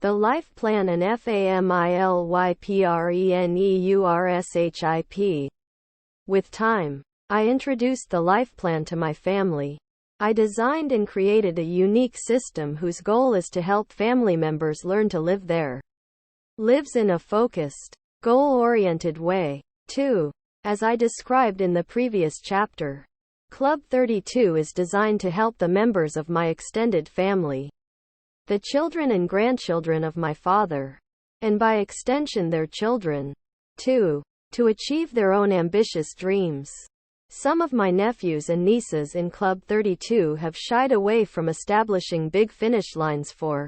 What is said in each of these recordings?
The life plan and FAMILYPRENEURSHIP. With time, I introduced the life plan to my family. I designed and created a unique system whose goal is to help family members learn to live their lives in a focused, goal-oriented way. 2. As I described in the previous chapter, Club 32 is designed to help the members of my extended family, the children and grandchildren of my father, and by extension their children, too, to achieve their own ambitious dreams. Some of my nephews and nieces in Club 32 have shied away from establishing big finish lines for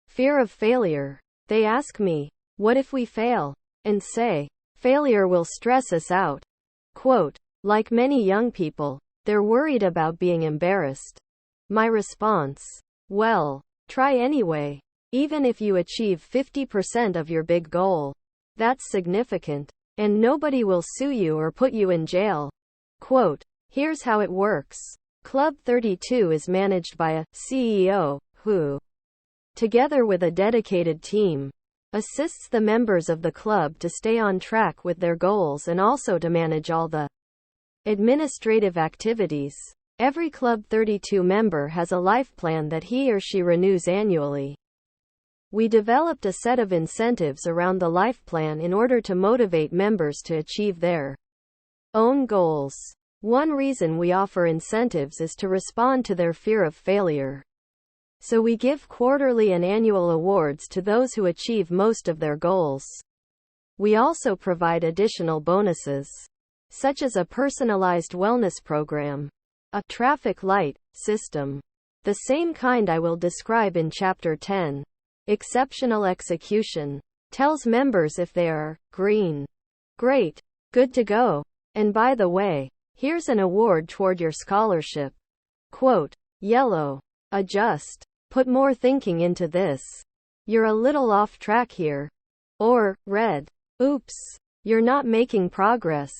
fear of failure. They ask me, "What if we fail?" and say, "Failure will stress us out." Quote, like many young people, they're worried about being embarrassed. My response, well, try anyway. Even if you achieve 50% of your big goal, that's significant, and nobody will sue you or put you in jail. Quote, here's how it works. Club 32 is managed by a CEO, who, together with a dedicated team, assists the members of the club to stay on track with their goals and also to manage all the administrative activities. Every Club 32 member has a life plan that he or she renews annually. We developed a set of incentives around the life plan in order to motivate members to achieve their own goals. One reason we offer incentives is to respond to their fear of failure. So we give quarterly and annual awards to those who achieve most of their goals. We also provide additional bonuses, such as a personalized wellness program, a traffic light system, the same kind I will describe in Chapter 10. Exceptional execution tells members if they are green, great, good to go, and by the way, here's an award toward your scholarship. Quote, yellow, adjust, put more thinking into this. You're a little off track here. Or, red, oops, you're not making progress.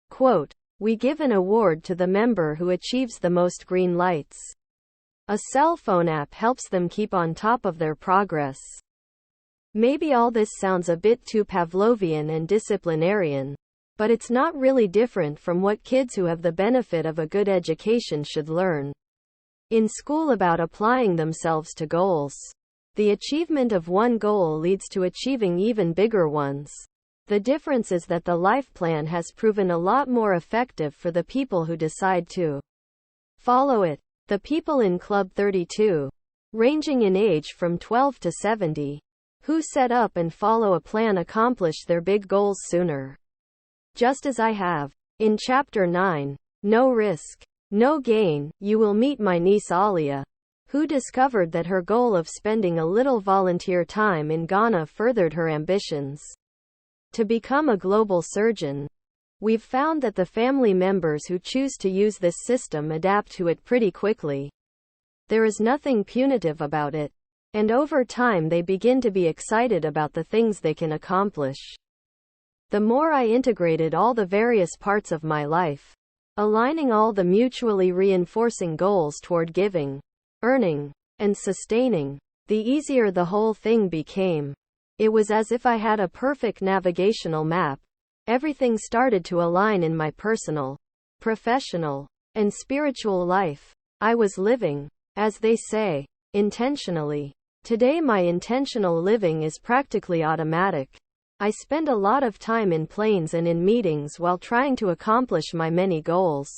Quote, we give an award to the member who achieves the most green lights. A cell phone app helps them keep on top of their progress. Maybe all this sounds a bit too Pavlovian and disciplinarian, but it's not really different from what kids who have the benefit of a good education should learn in school about applying themselves to goals. The achievement of one goal leads to achieving even bigger ones. The difference is that the life plan has proven a lot more effective for the people who decide to follow it. The people in Club 32, ranging in age from 12 to 70, who set up and follow a plan accomplish their big goals sooner. Just as I have. In Chapter 9, No Risk, No Gain, you will meet my niece Alia, who discovered that her goal of spending a little volunteer time in Ghana furthered her ambitions to become a global surgeon. We've found that the family members who choose to use this system adapt to it pretty quickly. There is nothing punitive about it, and over time they begin to be excited about the things they can accomplish. The more I integrated all the various parts of my life, aligning all the mutually reinforcing goals toward giving, earning, and sustaining, the easier the whole thing became. It was as if I had a perfect navigational map. Everything started to align in my personal, professional, and spiritual life. I was living, as they say, intentionally. Today my intentional living is practically automatic. I spend a lot of time in planes and in meetings while trying to accomplish my many goals.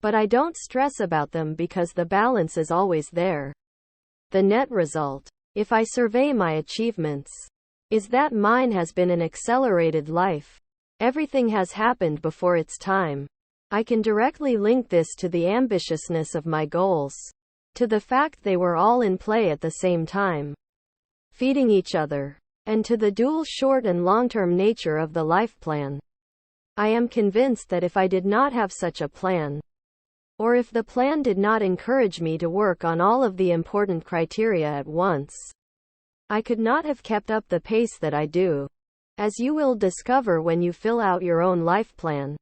But I don't stress about them because the balance is always there. The net result, if I survey my achievements, is that mine has been an accelerated life. Everything has happened before its time. I can directly link this to the ambitiousness of my goals, to the fact they were all in play at the same time, feeding each other, and to the dual short and long-term nature of the life plan. I am convinced that if I did not have such a plan, or if the plan did not encourage me to work on all of the important criteria at once, I could not have kept up the pace that I do, as you will discover when you fill out your own life plan.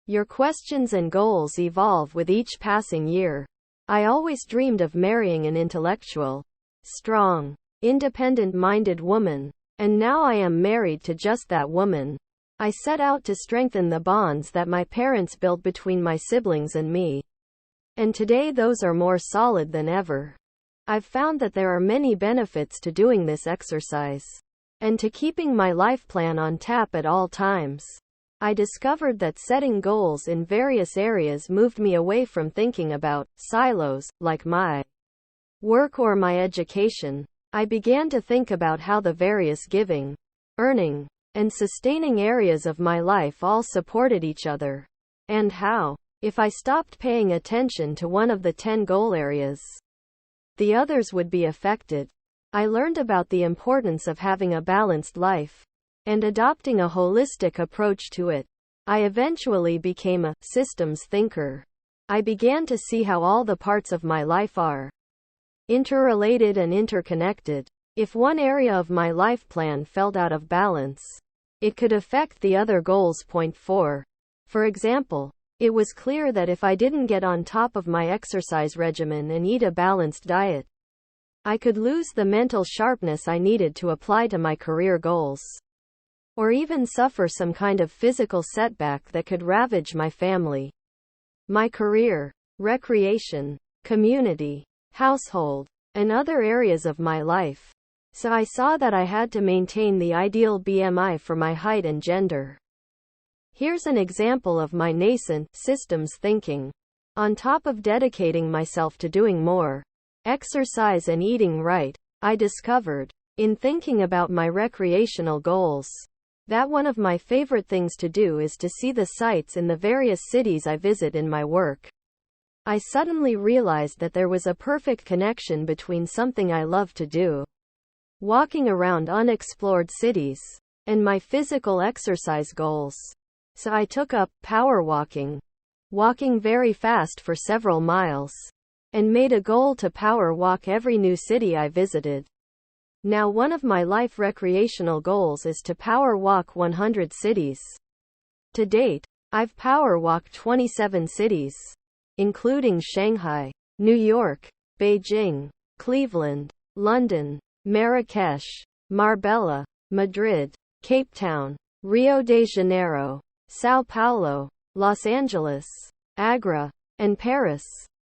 Your questions and goals evolve with each passing year. I always dreamed of marrying an intellectual, strong, independent-minded woman. And now I am married to just that woman. I set out to strengthen the bonds that my parents built between my siblings and me. And today those are more solid than ever. I've found that there are many benefits to doing this exercise. And to keeping my life plan on tap at all times. I discovered that setting goals in various areas moved me away from thinking about silos, like my work or my education. I began to think about how the various giving, earning, and sustaining areas of my life all supported each other. And how, if I stopped paying attention to one of the 10 goal areas, the others would be affected. I learned about the importance of having a balanced life and adopting a holistic approach to it. I eventually became a systems thinker. I began to see how all the parts of my life are interrelated and interconnected. If one area of my life plan felt out of balance, it could affect the other goals. Point 4. For example, it was clear that if I didn't get on top of my exercise regimen and eat a balanced diet, I could lose the mental sharpness I needed to apply to my career goals, or even suffer some kind of physical setback that could ravage my family, my career, recreation, community, household, and other areas of my life. So I saw that I had to maintain the ideal BMI for my height and gender. Here's an example of my nascent systems thinking. On top of dedicating myself to doing more exercise and eating right, I discovered, in thinking about my recreational goals, that one of my favorite things to do is to see the sights in the various cities I visit in my work. I suddenly realized that there was a perfect connection between something I love to do, walking around unexplored cities, and my physical exercise goals. So I took up power walking very fast for several miles, and made a goal to power walk every new city I visited. Now one of my life recreational goals is to power walk 100 cities. To date, I've power walked 27 cities, including Shanghai, New York, Beijing, Cleveland, London, Marrakesh, Marbella, Madrid, Cape Town, Rio de Janeiro, Sao Paulo, Los Angeles, Agra, and Paris.